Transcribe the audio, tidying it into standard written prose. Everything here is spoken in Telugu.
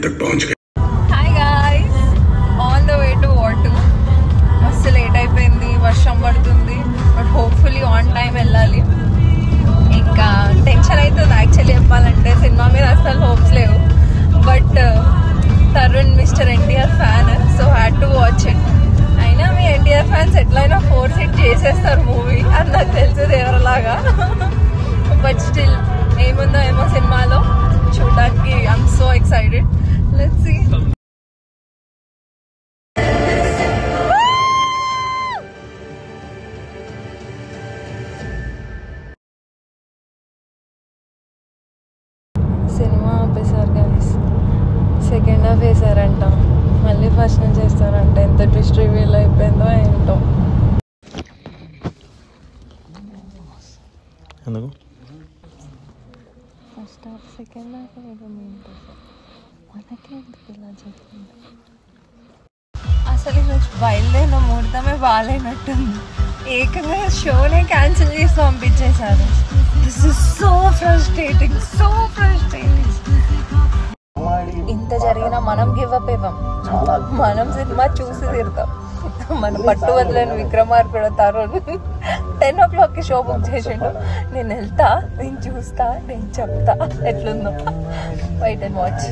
तक पहुंच गए। Hi guys, on the way to वाटू. మస్తు లేట్ అయిపోయింది, వర్షం పడుతుంది. బట్ హోప్ఫుల్లీ ఆన్ టైం వెళ్ళాలి. ఇంకా టెన్షన్ అవుతుంది యాక్చువల్లీ చెప్పాలంటే. సినిమా మీద అసలు హోప్స్ లేవు. But Tarun mister NTR fan, so had to watch it. అయినా మీ ఎన్టీఆర్ ఫ్యాన్స్ ఎట్లయినా ఫోర్స్ హిట్ చేసేస్తారు మూవీ, అది నాకు తెలిసేది ఎవరిలాగా. బట్ స్టిల్ ఏముందో ఏమో సినిమాలో చూడడానికి I'm so excited. Let's see. సినిమా ఆపేశారు గైస్. సెకండ్ హాఫ్ వేసారంట, మళ్ళీ ఫస్ట్ నుంచి చేస్తారంట. ఎంత ట్విస్ట్ రివీల్ అయిపోయిందో ఏంటో. ఫస్ట్ హాఫ్ సెకండ్ హాఫ్ ఏదో మనకే ఎందుకు ఇలా చెప్తుంది. అసలు ఈరోజు బయలుదేరిన ముహూర్తమే బాగాలేనట్టుంది. ఏకంగా షోనే క్యాన్సిల్ చేసి పంపించేశారు. This is so frustrating, so frustrating. ఇంత జరిగినా మనం గివ్ అప్ ఇవ్వం. మనం సినిమా చూసి తీరుతాం. మన పట్టు వదిలేని విక్రమార్కుడు తరుణ్ 10 o'clockకి షో బుక్ చేసిండు. నేను వెళ్తా, నేను చూస్తా, నేను చెప్తా ఎట్లుందో. Wait and watch.